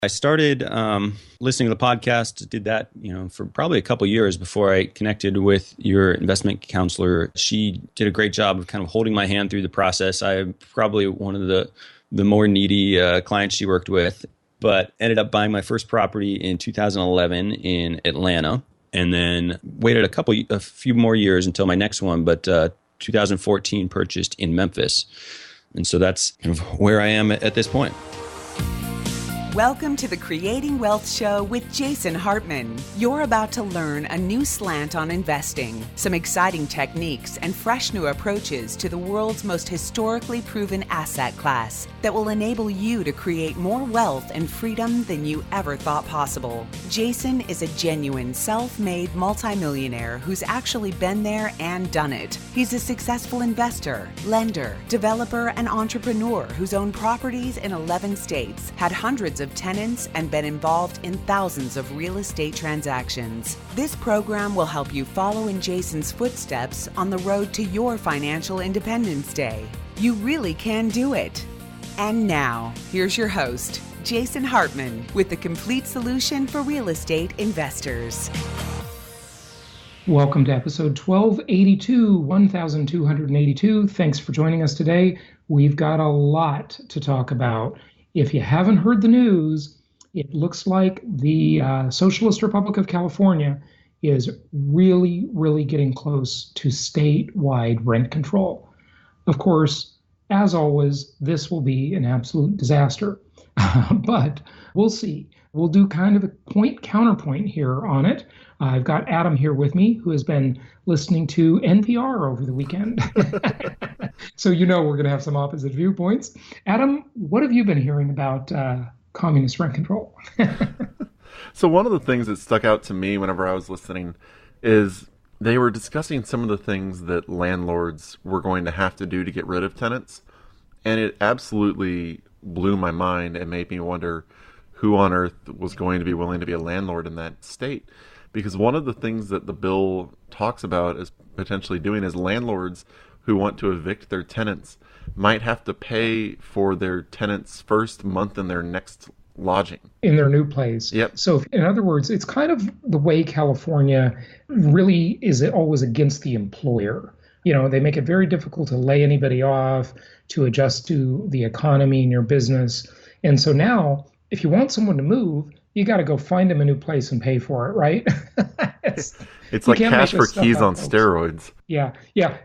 I started listening to the podcast, did that, for probably a couple years before I connected with your investment counselor. She did a great job of kind of holding my hand through the process. I'm probably one of the more needy clients she worked with, but ended up buying my first property in 2011 in Atlanta, and then waited a few more years until my next one, but 2014 purchased in Memphis. And so that's kind of where I am at this point. Welcome to the Creating Wealth Show with Jason Hartman. You're about to learn a new slant on investing, some exciting techniques, and fresh new approaches to the world's most historically proven asset class that will enable you to create more wealth and freedom than you ever thought possible. Jason is a genuine self-made multimillionaire who's actually been there and done it. He's a successful investor, lender, developer, and entrepreneur who's owned properties in 11 states, had hundreds of tenants, and been involved in thousands of real estate transactions. This program will help you follow in Jason's footsteps on the road to your financial independence day. You really can do it. And now, here's your host, Jason Hartman, with the complete solution for real estate investors. Welcome to episode 1282. Thanks for joining us today. We've got a lot to talk about. If you haven't heard the news, it looks like the Socialist Republic of California is really, really getting close to statewide rent control. Of course, as always, this will be an absolute disaster, but we'll see. We'll do kind of a counterpoint here on it. I've got Adam here with me, who has been listening to NPR over the weekend. So we're going to have some opposite viewpoints. Adam, what have you been hearing about communist rent control? So one of the things that stuck out to me whenever I was listening is they were discussing some of the things that landlords were going to have to do to get rid of tenants. And it absolutely blew my mind and made me wonder who on earth was going to be willing to be a landlord in that state. Because one of the things that the bill talks about as potentially doing is landlords who want to evict their tenants might have to pay for their tenants' first month in their next lodging. In their new place. Yep. So in other words, it's kind of the way California really is always against the employer. They make it very difficult to lay anybody off, to adjust to the economy in your business. And so now, if you want someone to move, you got to go find them a new place and pay for it, right? It's like cash for keys on steroids. Yeah.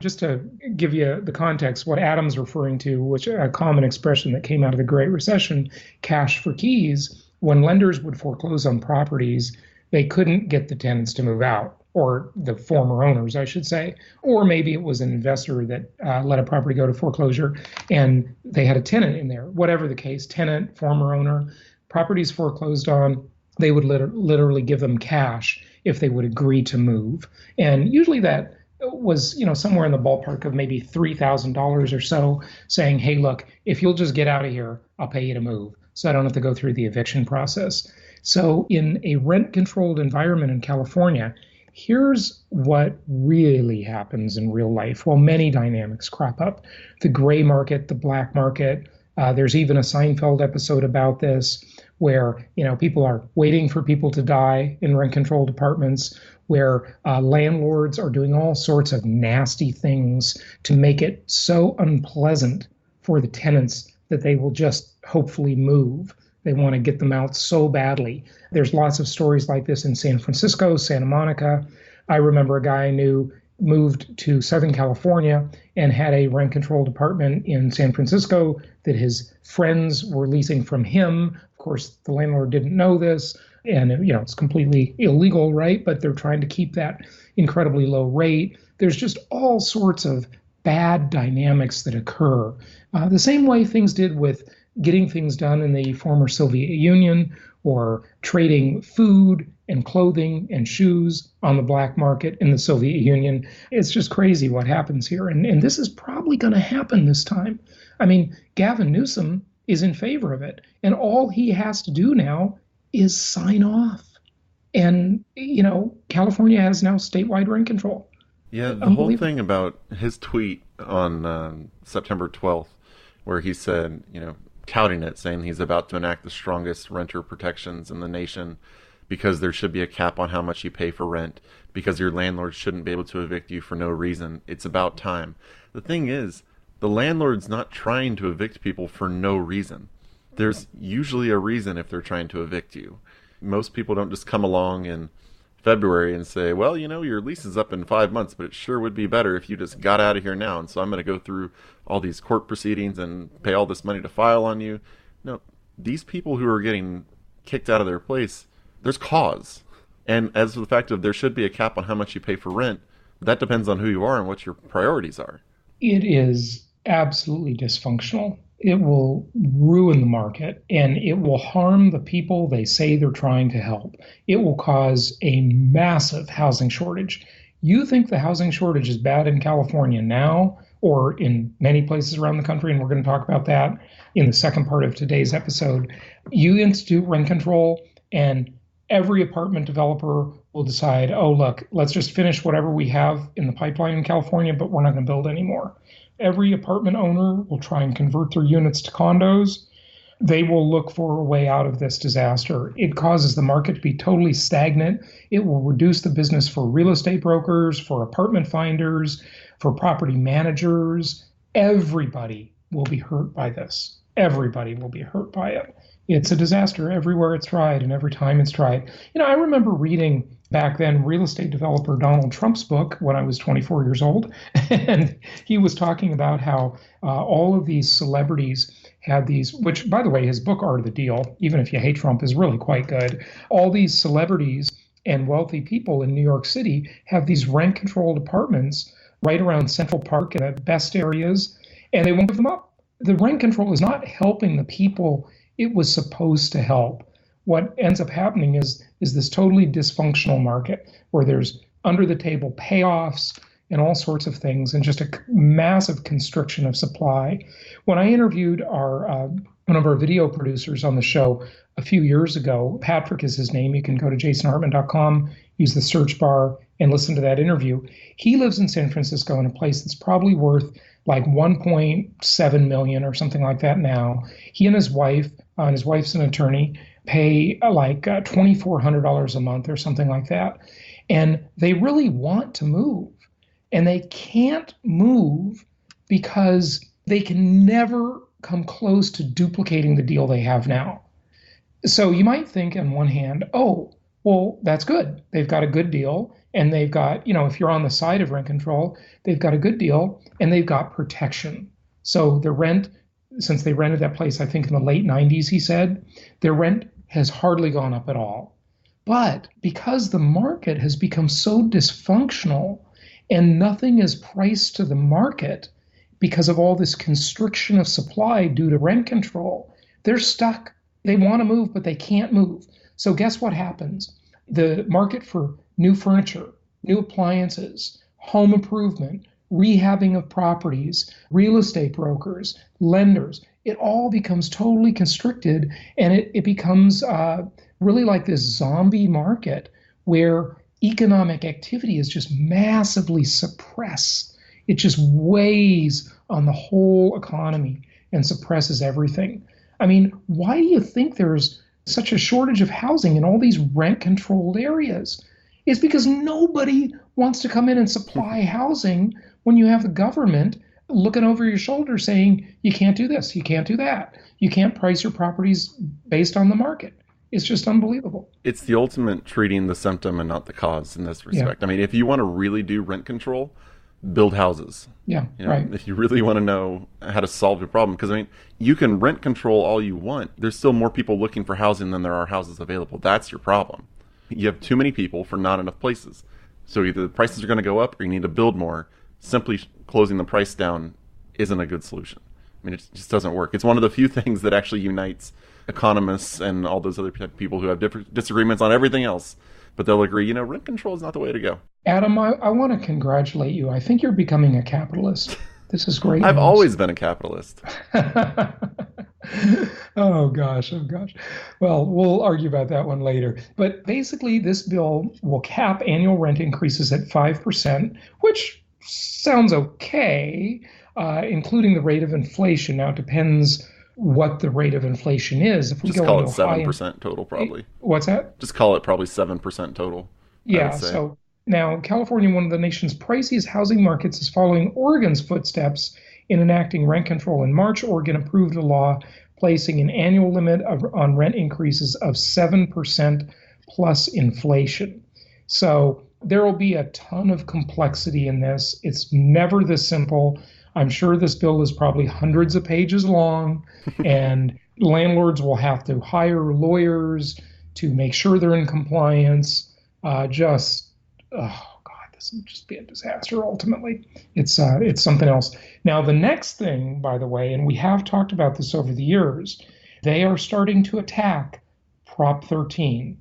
Just to give you the context, what Adam's referring to, which a common expression that came out of the Great Recession, cash for keys, when lenders would foreclose on properties, they couldn't get the tenants to move out, or the former owners, I should say. Or maybe it was an investor that let a property go to foreclosure and they had a tenant in there. Whatever the case, tenant, former owner, properties foreclosed on, they would literally give them cash if they would agree to move. And usually that was, somewhere in the ballpark of maybe $3,000 or so, saying, hey, look, if you'll just get out of here, I'll pay you to move, so I don't have to go through the eviction process. So in a rent-controlled environment in California, here's what really happens in real life. Well, many dynamics crop up. The gray market, the black market. There's even a Seinfeld episode about this, where people are waiting for people to die in rent-controlled apartments, where landlords are doing all sorts of nasty things to make it so unpleasant for the tenants that they will just hopefully move. They want to get them out so badly. There's lots of stories like this in San Francisco, Santa Monica. I remember a guy I knew moved to Southern California and had a rent-controlled apartment in San Francisco that his friends were leasing from him. Of course, the landlord didn't know this, and it's completely illegal, right? But they're trying to keep that incredibly low rate. There's just all sorts of bad dynamics that occur. The same way things did with getting things done in the former Soviet Union, or trading food and clothing and shoes on the black market in the Soviet Union. It's just crazy what happens here. And this is probably going to happen this time. I mean, Gavin Newsom is in favor of it. And all he has to do now is sign off. And, California has now statewide rent control. Yeah, the whole thing about his tweet on September 12th, where he said, touting it, saying he's about to enact the strongest renter protections in the nation because there should be a cap on how much you pay for rent, because your landlord shouldn't be able to evict you for no reason. It's about time. The thing is, the landlord's not trying to evict people for no reason. There's usually a reason if they're trying to evict you. Most people don't just come along in February and say, well, your lease is up in 5 months, but it sure would be better if you just got out of here now. And so I'm going to go through all these court proceedings and pay all this money to file on you. No, these people who are getting kicked out of their place, there's cause. And as for the fact of there should be a cap on how much you pay for rent, that depends on who you are and what your priorities are. It is absolutely dysfunctional. It will ruin the market, and it will harm the people they say they're trying to help. It will cause a massive housing shortage. You think the housing shortage is bad in California now or in many places around the country, and we're going to talk about that in the second part of today's episode. You institute rent control, and every apartment developer will decide, oh, look, let's just finish whatever we have in the pipeline in California, but we're not going to build anymore. Every apartment owner will try and convert their units to condos. They will look for a way out of this disaster. It causes the market to be totally stagnant. It will reduce the business for real estate brokers, for apartment finders, for property managers. Everybody will be hurt by this. Everybody will be hurt by it. It's a disaster everywhere it's tried and every time it's tried. I remember reading back then real estate developer Donald Trump's book when I was 24 years old. And he was talking about how all of these celebrities had these, which, by the way, his book, Art of the Deal, even if you hate Trump, is really quite good. All these celebrities and wealthy people in New York City have these rent-controlled apartments right around Central Park and the best areas, and they won't give them up. The rent control is not helping the people it was supposed to help. What ends up happening is this totally dysfunctional market where there's under-the-table payoffs and all sorts of things and just a massive constriction of supply. When I interviewed one of our video producers on the show a few years ago, Patrick is his name. You can go to jasonhartman.com, use the search bar, and listen to that interview. He lives in San Francisco in a place that's probably worth like $1.7 million or something like that now. He and his wife's an attorney, pay like $2,400 a month or something like that. And they really want to move. And they can't move because they can never come close to duplicating the deal they have now. So you might think on one hand, oh, well, that's good. They've got a good deal. And they've got, if you're on the side of rent control, they've got a good deal and they've got protection. So the rent, since they rented that place, I think in the late 90s, he said, their rent has hardly gone up at all. But because the market has become so dysfunctional and nothing is priced to the market because of all this constriction of supply due to rent control, they're stuck. They want to move, but they can't move. So guess what happens? The market for new furniture, new appliances, home improvement, rehabbing of properties, real estate brokers, lenders, it all becomes totally constricted, and it becomes really like this zombie market where economic activity is just massively suppressed. It just weighs on the whole economy and suppresses everything. I mean, why do you think there's such a shortage of housing in all these rent-controlled areas? It's because nobody wants to come in and supply housing when you have the government looking over your shoulder saying, you can't do this, you can't do that. You can't price your properties based on the market. It's just unbelievable. It's the ultimate treating the symptom and not the cause in this respect. Yeah. I mean, if you want to really do rent control, build houses. Yeah, right. If you really want to know how to solve your problem, because you can rent control all you want. There's still more people looking for housing than there are houses available. That's your problem. You have too many people for not enough places. So either the prices are going to go up or you need to build more. Simply closing the price down isn't a good solution. I mean, it just doesn't work. It's one of the few things that actually unites economists and all those other people who have different disagreements on everything else. But they'll agree, rent control is not the way to go. Adam, I want to congratulate you. I think you're becoming a capitalist. This is great. I've always been a capitalist. Oh, gosh. Well, we'll argue about that one later. But basically, this bill will cap annual rent increases at 5%, which sounds okay, including the rate of inflation. Now, it depends what the rate of inflation is. If we Just go call it into 7% total, probably. What's that? Just call it probably 7% total. Yeah, so now California, one of the nation's priciest housing markets, is following Oregon's footsteps in enacting rent control. In March, Oregon approved a law placing an annual limit on rent increases of 7% plus inflation. So there will be a ton of complexity in this. It's never this simple. I'm sure this bill is probably hundreds of pages long, and landlords will have to hire lawyers to make sure they're in compliance. Oh God, this will just be a disaster ultimately. It's something else. Now, the next thing, by the way, and we have talked about this over the years, they are starting to attack Prop 13.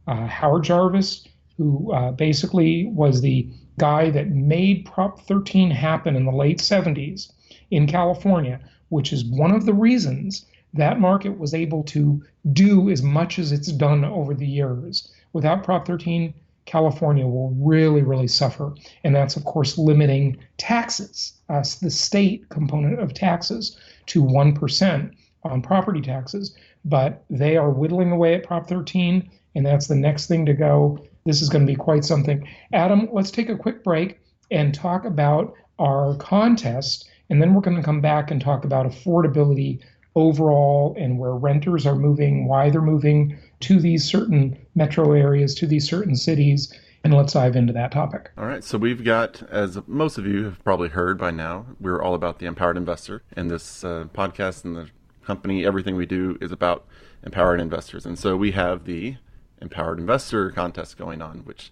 Howard Jarvis, who basically was the guy that made Prop 13 happen in the late 70s in California, which is one of the reasons that market was able to do as much as it's done over the years. Without Prop 13, California will really, really suffer. And that's, of course, limiting taxes, the state component of taxes, to 1% on property taxes. But they are whittling away at Prop 13, and that's the next thing to go. This is going to be quite something. Adam, let's take a quick break and talk about our contest, and then we're going to come back and talk about affordability overall and where renters are moving, why they're moving to these certain metro areas, to these certain cities, and let's dive into that topic. All right, so we've got, as most of you have probably heard by now, we're all about the empowered investor, and this podcast and the company, everything we do is about empowered investors. And so we have the Empowered Investor Contest going on, which,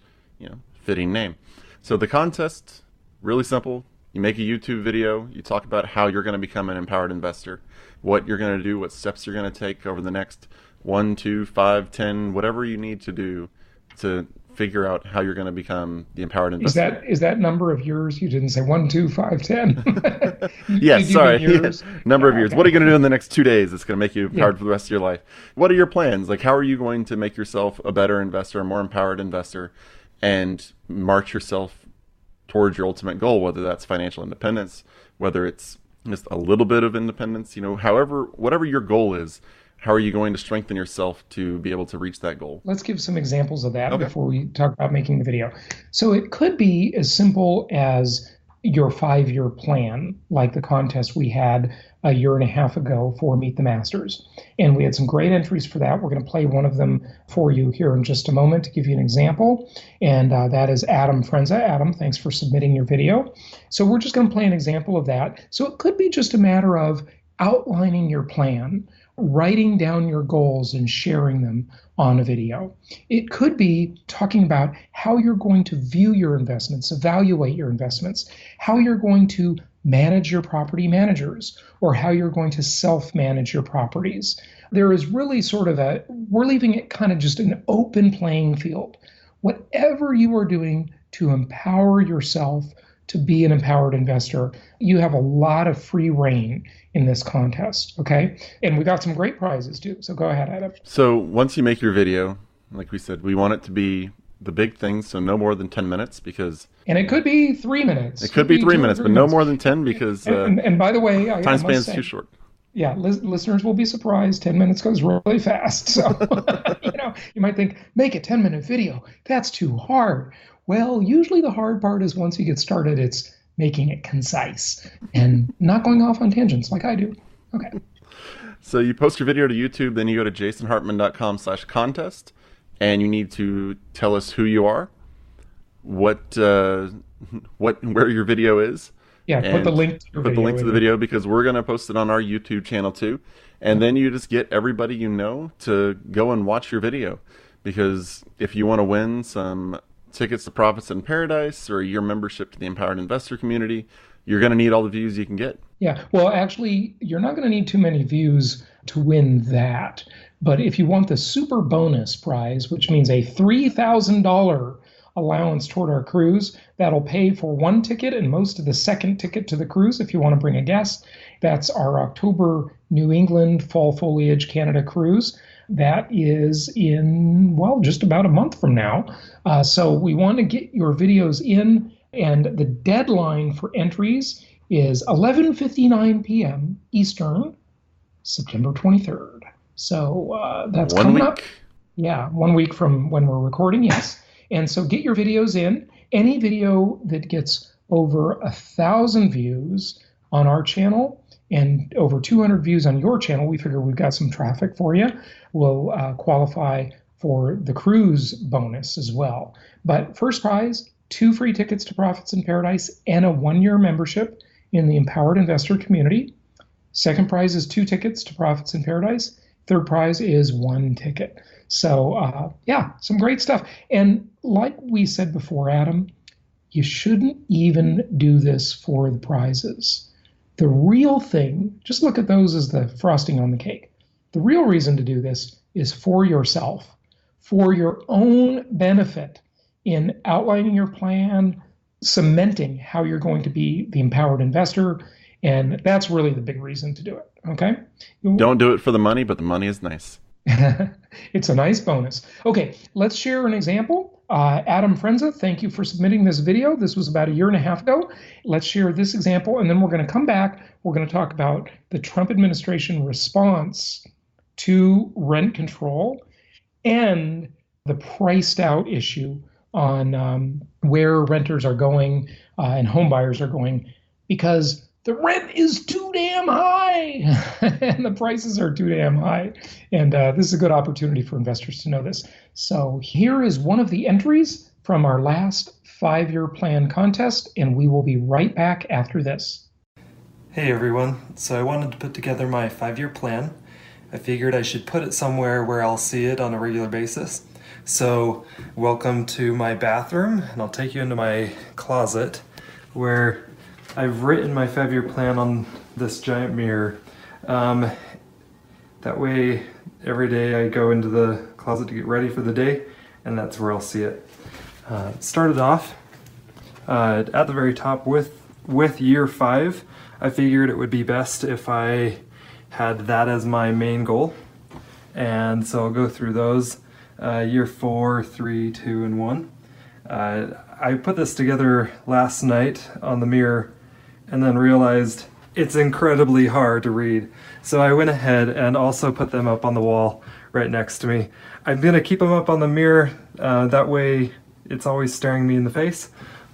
fitting name. So the contest, really simple. You make a YouTube video, you talk about how you're going to become an empowered investor, what you're going to do, what steps you're going to take over the next 1, 2, 5, 10, whatever you need to do to figure out how you're going to become the empowered investor. Is that number of years? You didn't say 1, 2, 5, 10. Yes, sorry. Number of years. Okay. What are you going to do in the next 2 days that's going to make you empowered for the rest of your life? What are your plans? Like, how are you going to make yourself a better investor, a more empowered investor, and march yourself towards your ultimate goal, whether that's financial independence, whether it's just a little bit of independence, whatever your goal is. How are you going to strengthen yourself to be able to reach that goal? Let's give some examples of that before we talk about making the video. So it could be as simple as your 5-year plan, like the contest we had a year and a half ago for Meet the Masters. And we had some great entries for that. We're going to play one of them for you here in just a moment to give you an example. And that is Adam Frenza. Adam, thanks for submitting your video. So we're just going to play an example of that. So it could be just a matter of outlining your plan, writing down your goals and sharing them on a video. It could be talking about how you're going to view your investments, evaluate your investments, how you're going to manage your property managers, or how you're going to self-manage your properties. There is really we're leaving it kind of just an open playing field. Whatever you are doing to empower yourself to be an empowered investor, you have a lot of free reign in this contest, okay? And we got some great prizes too, so go ahead, Adam. So once you make your video, like we said, we want it to be the big things, so no more than 10 minutes because... And it could be 3 minutes. It could be 3 minutes, but no more than 10 because... And by the way... time span is too short. Yeah, listeners will be surprised. 10 minutes goes really fast. So, you might think, make a 10-minute video. That's too hard. Well, usually the hard part is once you get started, it's making it concise and not going off on tangents like I do. Okay. So you post your video to YouTube, then you go to jasonhartman.com/contest, and you need to tell us who you are, where your video is. Yeah, put the link to your video. Put the link to the video because we're going to post it on our YouTube channel too. And then you just get everybody you know to go and watch your video. Because if you want to win some tickets to Profits in Paradise or your membership to the Empowered Investor Community, you're going to need all the views you can get. Yeah, well, actually, you're not going to need too many views to win that. But if you want the super bonus prize, which means a $3,000 allowance toward our cruise, that'll pay for one ticket and most of the second ticket to the cruise if you want to bring a guest. That's our October New England Fall Foliage Canada cruise. That is in, just about a month from now. So we want to get your videos in, and the deadline for entries is 11:59 p.m. Eastern September 23rd. So that's One coming week. up. Yeah, 1 week from when we're recording, yes. And so get your videos in. Any video that gets over 1,000 views on our channel and over 200 views on your channel, we figure we've got some traffic for you, will qualify for the cruise bonus as well. But first prize, 2 free tickets to Profits in Paradise and a 1-year membership in the Empowered Investor Community. Second prize is 2 tickets to Profits in Paradise. Third prize is 1 ticket. So yeah, some great stuff. And like we said before, Adam, you shouldn't even do this for the prizes. The real thing, just look at those as the frosting on the cake. The real reason to do this is for yourself, for your own benefit in outlining your plan, cementing how you're going to be the empowered investor. And that's really the big reason to do it. Okay? Don't do it for the money, but the money is nice. It's a nice bonus. Okay, let's share an example. Adam Frenza, thank you for submitting this video. This was about 1.5 years ago. Let's share this example, and then we're going to come back. We're going to talk about the Trump administration response to rent control and the priced out issue on where renters are going and home buyers are going, because the rent is too damn high and the prices are too damn high. And this is a good opportunity for investors to know this. So here is one of the entries from our last 5-year plan contest, and we will be right back after this. Hey everyone, so I wanted to put together my 5-year plan. I figured I should put it somewhere where I'll see it on a regular basis. So welcome to my bathroom, and I'll take you into my closet where I've written my 5-year plan on this giant mirror. That way, every day I go into the closet to get ready for the day, and that's where I'll see it. Started off at the very top with year 5. I figured it would be best if I had that as my main goal. And so I'll go through those. Year 4, 3, 2, and 1. I put this together last night on the mirror and then realized it's incredibly hard to read. So I went ahead and also put them up on the wall right next to me. I'm gonna keep them up on the mirror, that way it's always staring me in the face.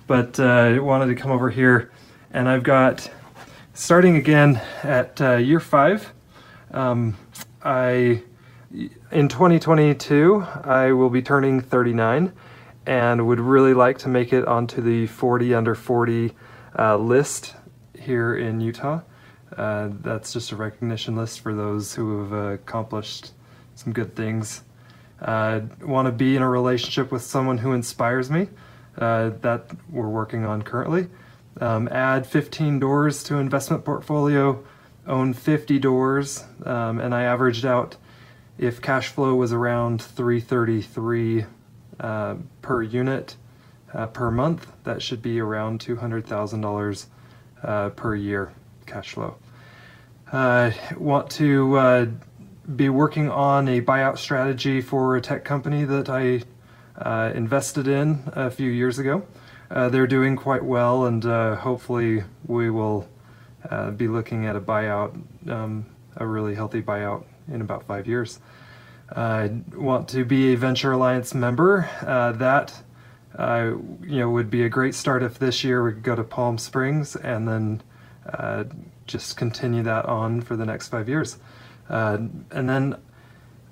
But I wanted to come over here, and I've got, starting again at year 5, in 2022, I will be turning 39 and would really like to make it onto the 40 under 40 list here in Utah. That's just a recognition list for those who have accomplished some good things. Want to be in a relationship with someone who inspires me, that we're working on currently. Add 15 doors to investment portfolio, own 50 doors, and I averaged out, if cash flow was around $333 per unit per month, that should be around $200,000 per year cash flow. Want to be working on a buyout strategy for a tech company that I invested in a few years ago. They're doing quite well, and hopefully we will be looking at a buyout, a really healthy buyout in about 5 years. I want to be a Venture Alliance member. That would be a great start if this year we could go to Palm Springs and then just continue that on for the next 5 years. And then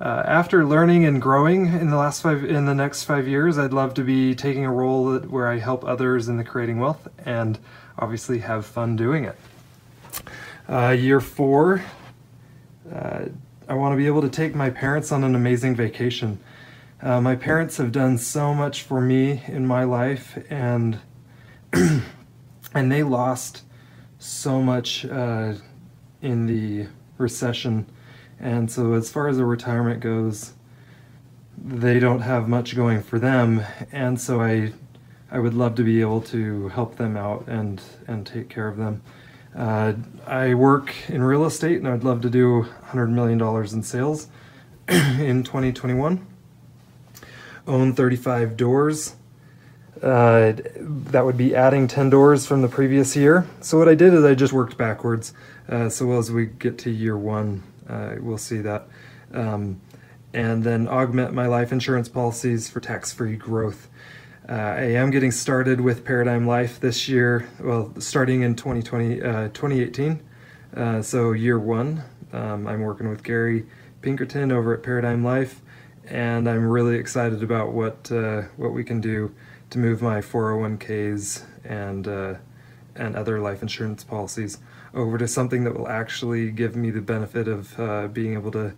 after learning and growing in the next 5 years, I'd love to be taking a role where I help others in the creating wealth and obviously have fun doing it. Year 4, I want to be able to take my parents on an amazing vacation. My parents have done so much for me in my life, and and they lost so much in the recession. And so as far as the retirement goes, they don't have much going for them. And so I would love to be able to help them out and take care of them. I work in real estate, and I'd love to do $100 million in sales in 2021. Own 35 doors. That would be adding 10 doors from the previous year. So what I did is I just worked backwards. So as we get to year 1, we'll see that. And then augment my life insurance policies for tax-free growth. I am getting started with Paradigm Life this year, well, starting in 2018, so year one. I'm working with Gary Pinkerton over at Paradigm Life, and I'm really excited about what we can do to move my 401ks and other life insurance policies over to something that will actually give me the benefit of being able to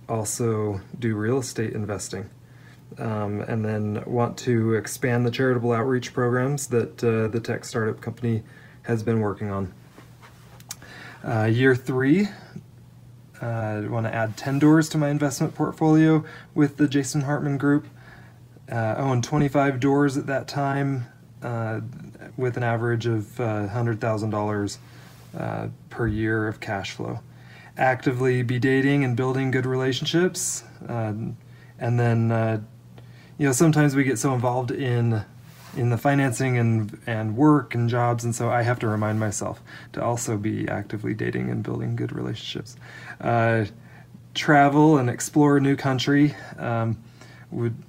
also do real estate investing. And then want to expand the charitable outreach programs that the tech startup company has been working on. Year three, I want to add 10 doors to my investment portfolio with the Jason Hartman Group. Owned 25 doors at that time with an average of $100,000 per year of cash flow. Actively be dating and building good relationships. And then, sometimes we get so involved in the financing and work and jobs, and so I have to remind myself to also be actively dating and building good relationships. Travel and explore a new country.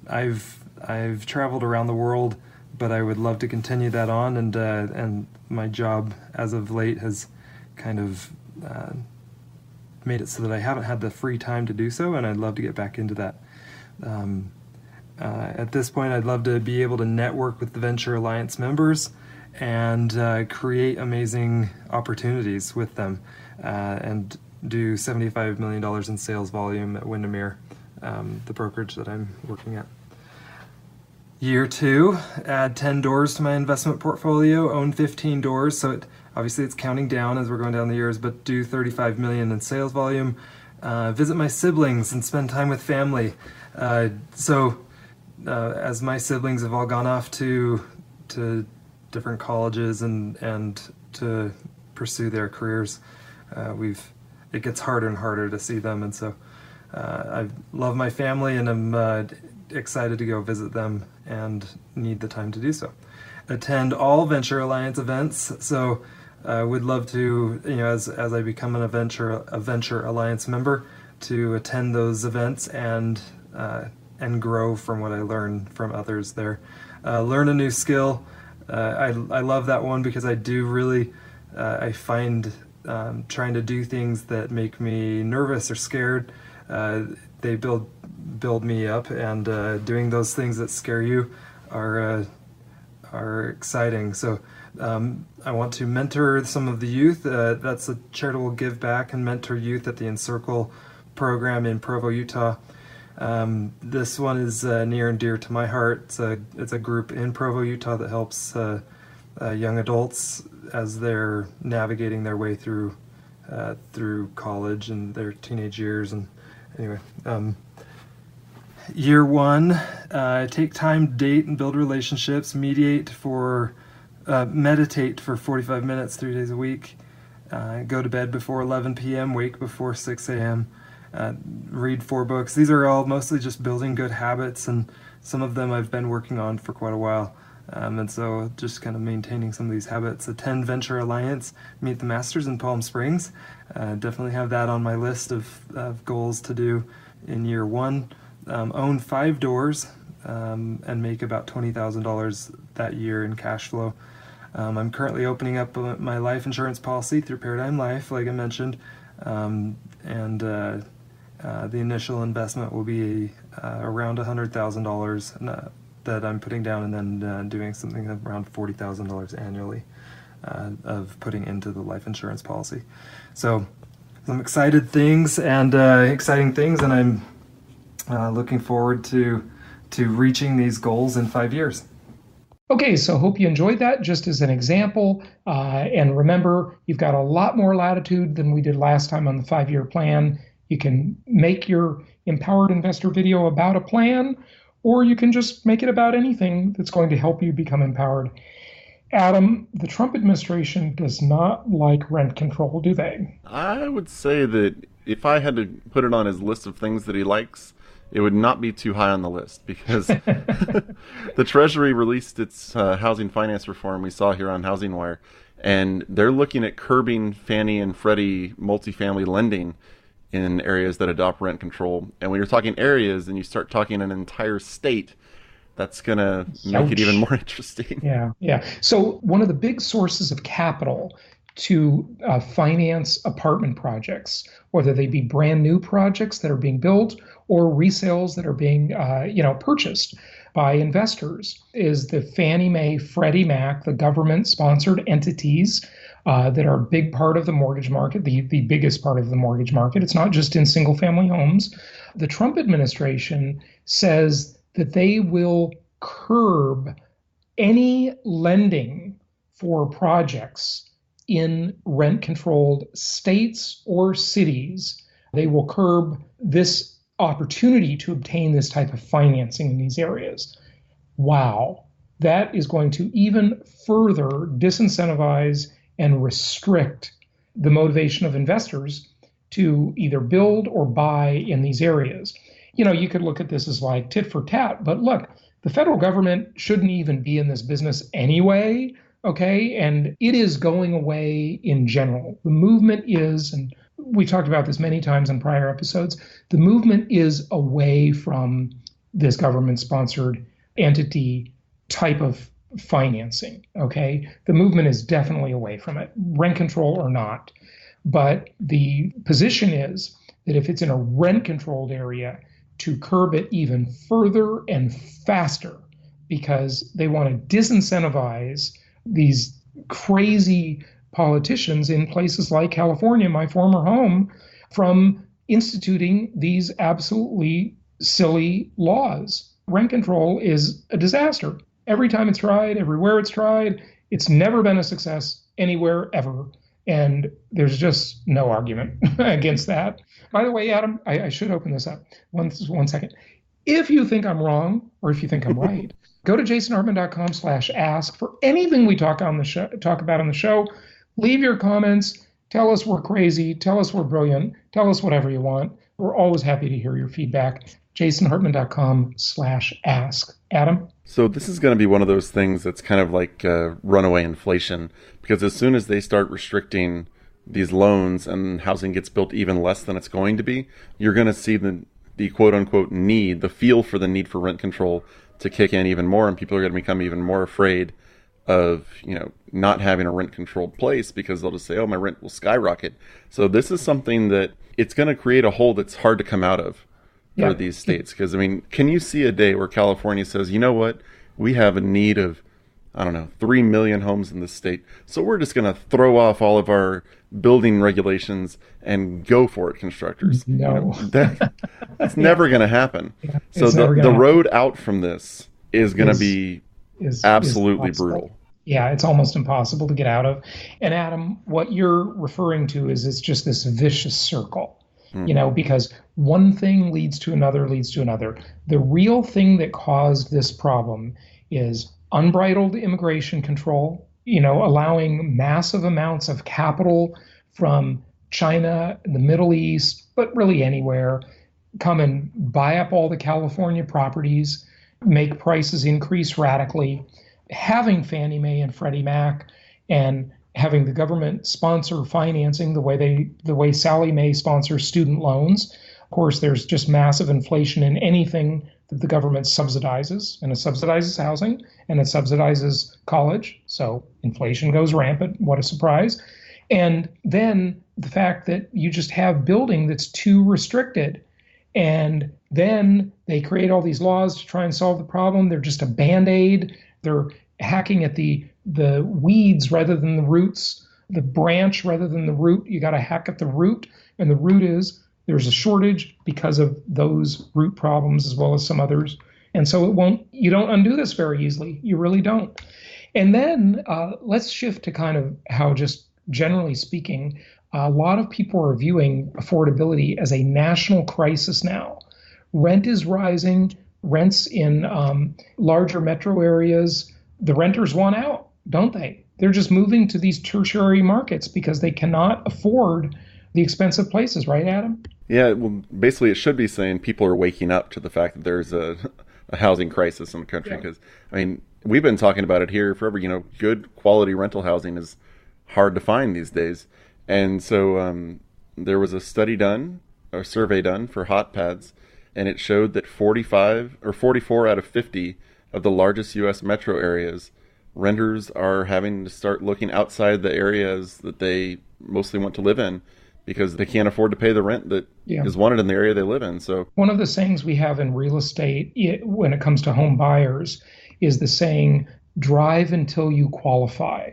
I've traveled around the world, but I would love to continue that on, and my job as of late has kind of made it so that I haven't had the free time to do so, and I'd love to get back into that. At this point, I'd love to be able to network with the Venture Alliance members and create amazing opportunities with them, and do $75 million in sales volume at Windermere, the brokerage that I'm working at. Year two, add 10 doors to my investment portfolio, own 15 doors, so obviously it's counting down as we're going down the years, but do $35 million in sales volume, visit my siblings and spend time with family. As my siblings have all gone off to different colleges and to pursue their careers, it gets harder and harder to see them, and so I love my family, and I'm excited to go visit them and need the time to do so. Attend all Venture Alliance events, so would love to, as I become a Venture Alliance member, to attend those events and grow from what I learn from others there. Learn a new skill. I love that one because I do really, I find trying to do things that make me nervous or scared, they build me up, and doing those things that scare you are exciting. So I want to mentor some of the youth. That's a charitable give back and mentor youth at the Encircle program in Provo, Utah. This one is near and dear to my heart. It's a group in Provo, Utah that helps young adults as they're navigating their way through college and their teenage years. And anyway, year one, take time to date and build relationships, meditate for 45 minutes 3 days a week, go to bed before 11 p.m., wake before 6 a.m., read 4 books. These are all mostly just building good habits, and some of them I've been working on for quite a while. And so just kind of maintaining some of these habits. Attend Venture Alliance, meet the masters in Palm Springs. Definitely have that on my list of goals to do in year one. Own 5 doors and make about $20,000 that year in cash flow. I'm currently opening up my life insurance policy through Paradigm Life, like I mentioned, and the initial investment will be around $100,000 that I'm putting down, and then doing something around $40,000 annually of putting into the life insurance policy. So some exciting things, and I'm looking forward to reaching these goals in 5 years. Okay, so hope you enjoyed that just as an example. And remember, you've got a lot more latitude than we did last time on the 5-year plan. You can make your empowered investor video about a plan, or you can just make it about anything that's going to help you become empowered. Adam, the Trump administration does not like rent control, do they? I would say that if I had to put it on his list of things that he likes, it would not be too high on the list, because the Treasury released its housing finance reform we saw here on Housing Wire, and they're looking at curbing Fannie and Freddie multifamily lending in areas that adopt rent control. And when you're talking areas and you start talking an entire state, that's going to make it even more interesting. Yeah. So one of the big sources of capital to finance apartment projects, whether they be brand new projects that are being built or resales that are being purchased by investors, is the Fannie Mae, Freddie Mac, the government-sponsored entities that are a big part of the mortgage market, the biggest part of the mortgage market. It's not just in single-family homes. The Trump administration says that they will curb any lending for projects in rent-controlled states or cities. They will curb this opportunity to obtain this type of financing in these areas. Wow. That is going to even further disincentivize and restrict the motivation of investors to either build or buy in these areas. You could look at this as like tit for tat, but look, the federal government shouldn't even be in this business anyway, okay? And it is going away in general. The movement is, and we talked about this many times in prior episodes, the movement is away from this government-sponsored entity type of financing, okay? The movement is definitely away from it, rent control or not. But the position is that if it's in a rent-controlled area, to curb it even further and faster, because they want to disincentivize these crazy politicians in places like California, my former home, from instituting these absolutely silly laws. Rent control is a disaster. Every time it's tried, everywhere it's tried, it's never been a success anywhere ever. And there's just no argument against that. By the way, Adam, I should open this up. One second. If you think I'm wrong, or if you think I'm right, go to jasonhartman.com/ask for anything we talk about on the show. Leave your comments. Tell us we're crazy. Tell us we're brilliant. Tell us whatever you want. We're always happy to hear your feedback. jasonhartman.com/ask. Adam? So this is going to be one of those things that's kind of like runaway inflation, because as soon as they start restricting these loans and housing gets built even less than it's going to be, you're going to see the quote unquote need, the feel for the need for rent control to kick in even more, and people are going to become even more afraid of, not having a rent controlled place, because they'll just say, oh, my rent will skyrocket. So this is something that it's going to create a hole that's hard to come out of for these states. Because, can you see a day where California says, you know what, we have a need of, 3 million homes in this state, so we're just going to throw off all of our building regulations and go for it, constructors? No. That's never going to happen. Yeah, so the road out from this is going to be absolutely brutal. Yeah, it's almost impossible to get out of. And Adam, what you're referring to is it's just this vicious circle. Because one thing leads to another, leads to another. The real thing that caused this problem is unbridled immigration control, allowing massive amounts of capital from China, the Middle East, but really anywhere, come and buy up all the California properties, make prices increase radically. Having Fannie Mae and Freddie Mac and having the government sponsor financing the way Sallie Mae sponsors student loans. Of course, there's just massive inflation in anything that the government subsidizes, and it subsidizes housing and it subsidizes college. So inflation goes rampant. What a surprise. And then the fact that you just have building that's too restricted. And then they create all these laws to try and solve the problem. They're just a Band-Aid. They're hacking at the weeds rather than the roots, the branch rather than the root. You got to hack at the root. And the root is there's a shortage because of those root problems as well as some others. And so you don't undo this very easily. You really don't. And then let's shift to kind of how, just generally speaking, a lot of people are viewing affordability as a national crisis now. Rent is rising. Rents in larger metro areas, the renters want out, don't they? They're just moving to these tertiary markets because they cannot afford the expensive places, right, Adam? Yeah, well, basically it should be saying people are waking up to the fact that there's a housing crisis in the country. Because, we've been talking about it here forever. Good quality rental housing is hard to find these days. And so there was a study done a survey done for hot pads, and it showed that 44 out of 50 of the largest U.S. metro areas, renters are having to start looking outside the areas that they mostly want to live in because they can't afford to pay the rent that is wanted in the area they live in. So one of the sayings we have in real estate when it comes to home buyers is the saying, drive until you qualify.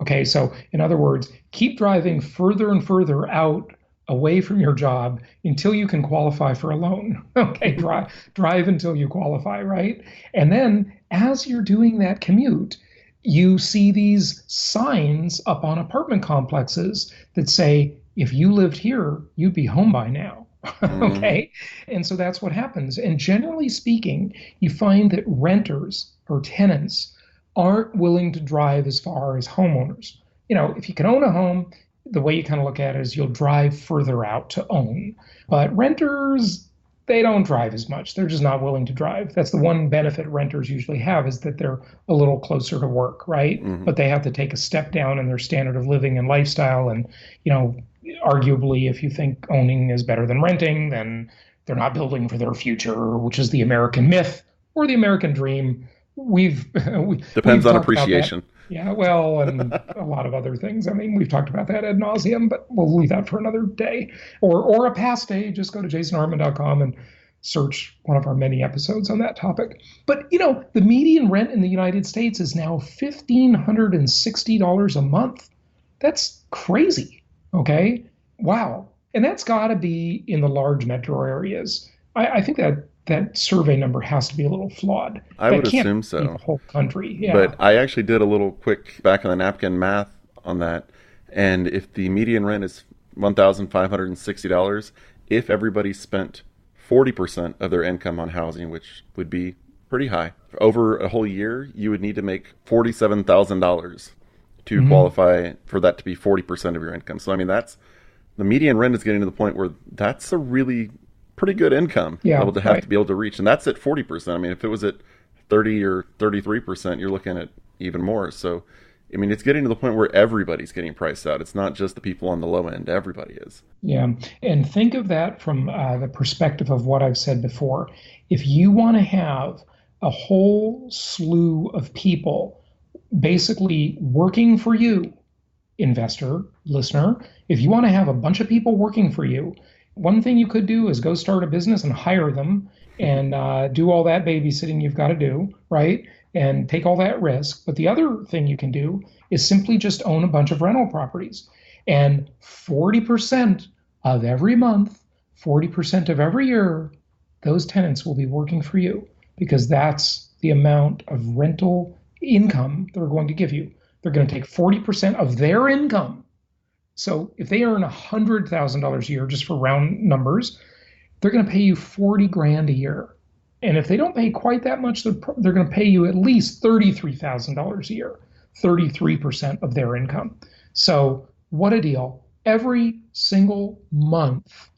Okay, so in other words, keep driving further and further out away from your job until you can qualify for a loan. Okay, drive until you qualify, right? And then as you're doing that commute, you see these signs up on apartment complexes that say, if you lived here, you'd be home by now. Okay, and so that's what happens. And generally speaking, you find that renters or tenants aren't willing to drive as far as homeowners. You know, if you can own a home, the way you kind of look at it is you'll drive further out to own. But renters, they don't drive as much. They're just not willing to drive. That's the one benefit renters usually have, is that they're a little closer to work, right? But they have to take a step down in their standard of living and lifestyle. And, you know, arguably, if you think owning is better than renting, then they're not building for their future, which is the American myth or the American dream. Depends on appreciation. Yeah, well, and a lot of other things. I mean, we've talked about that ad nauseum, but we'll leave that for another day or a past day. Just go to jasonhartman.com and search one of our many episodes on that topic. But, you know, the median rent in the United States is now $1,560 a month. That's crazy. Okay. Wow. And that's got to be in the large metro areas. I think that survey number has to be a little flawed. I would assume so. The whole country. Yeah. But I actually did a little quick back on the napkin math on that. And if the median rent is $1,560, if everybody spent 40% of their income on housing, which would be pretty high, over a whole year, you would need to make $47,000 to qualify for that to be 40% of your income. So, I mean, the median rent is getting to the point where that's a really pretty good income to be able to reach. And that's at 40%. I mean, if it was at 30 or 33%, you're looking at even more. So, I mean, it's getting to the point where everybody's getting priced out. It's not just the people on the low end. Everybody is. Yeah. And think of that from the perspective of what I've said before. If you want to have a whole slew of people basically working for you, investor, listener, if you want to have a bunch of people working for you, one thing you could do is go start a business and hire them and do all that babysitting you've got to do, right? And take all that risk. But the other thing you can do is simply just own a bunch of rental properties. And 40% of every month, 40% of every year, those tenants will be working for you because that's the amount of rental income they're going to give you. They're going to take 40% of their income. So if they earn $100,000 a year, just for round numbers, they're going to pay you $40,000 a year. And if they don't pay quite that much, they're going to pay you at least $33,000 a year, 33% of their income. So what a deal. Every single month,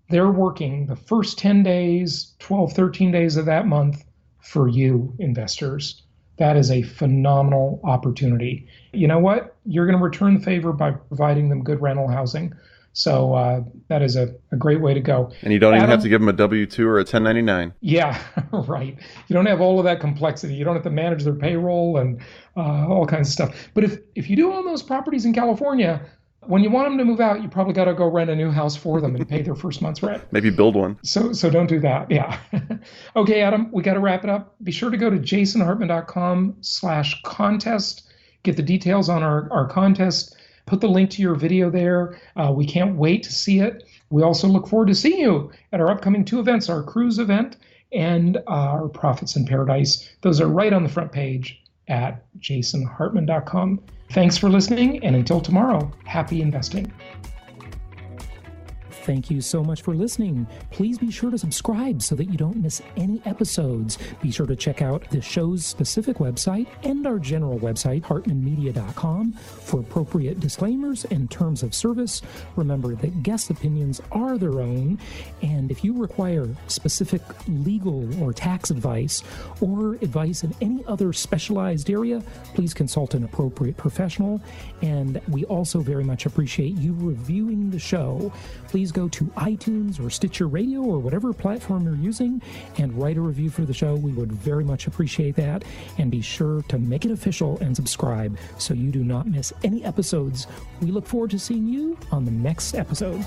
they're working the first 10 days, 12, 13 days of that month for you, investors. That is a phenomenal opportunity. You know what? You're going to return the favor by providing them good rental housing. So that is a great way to go. And you don't even have to give them a W-2 or a 1099. Yeah, right. You don't have all of that complexity. You don't have to manage their payroll and all kinds of stuff. But if you do own those properties in California, when you want them to move out, you probably got to go rent a new house for them and pay their first month's rent. Maybe build one. So don't do that. Yeah. Okay, Adam, we got to wrap it up. Be sure to go to jasonhartman.com/contest. Get the details on our contest. Put the link to your video there. We can't wait to see it. We also look forward to seeing you at our upcoming 2 events, our cruise event and our Profits in Paradise. Those are right on the front page at jasonhartman.com. Thanks for listening, and until tomorrow, happy investing. Thank you so much for listening. Please be sure to subscribe so that you don't miss any episodes. Be sure to check out the show's specific website and our general website, hartmanmedia.com, for appropriate disclaimers and terms of service. Remember that guest opinions are their own, and if you require specific legal or tax advice or advice in any other specialized area, please consult an appropriate professional. And we also very much appreciate you reviewing the show. Please go to iTunes or Stitcher Radio or whatever platform you're using and write a review for the show. We would very much appreciate that. And be sure to make it official and subscribe so you do not miss any episodes. We look forward to seeing you on the next episode.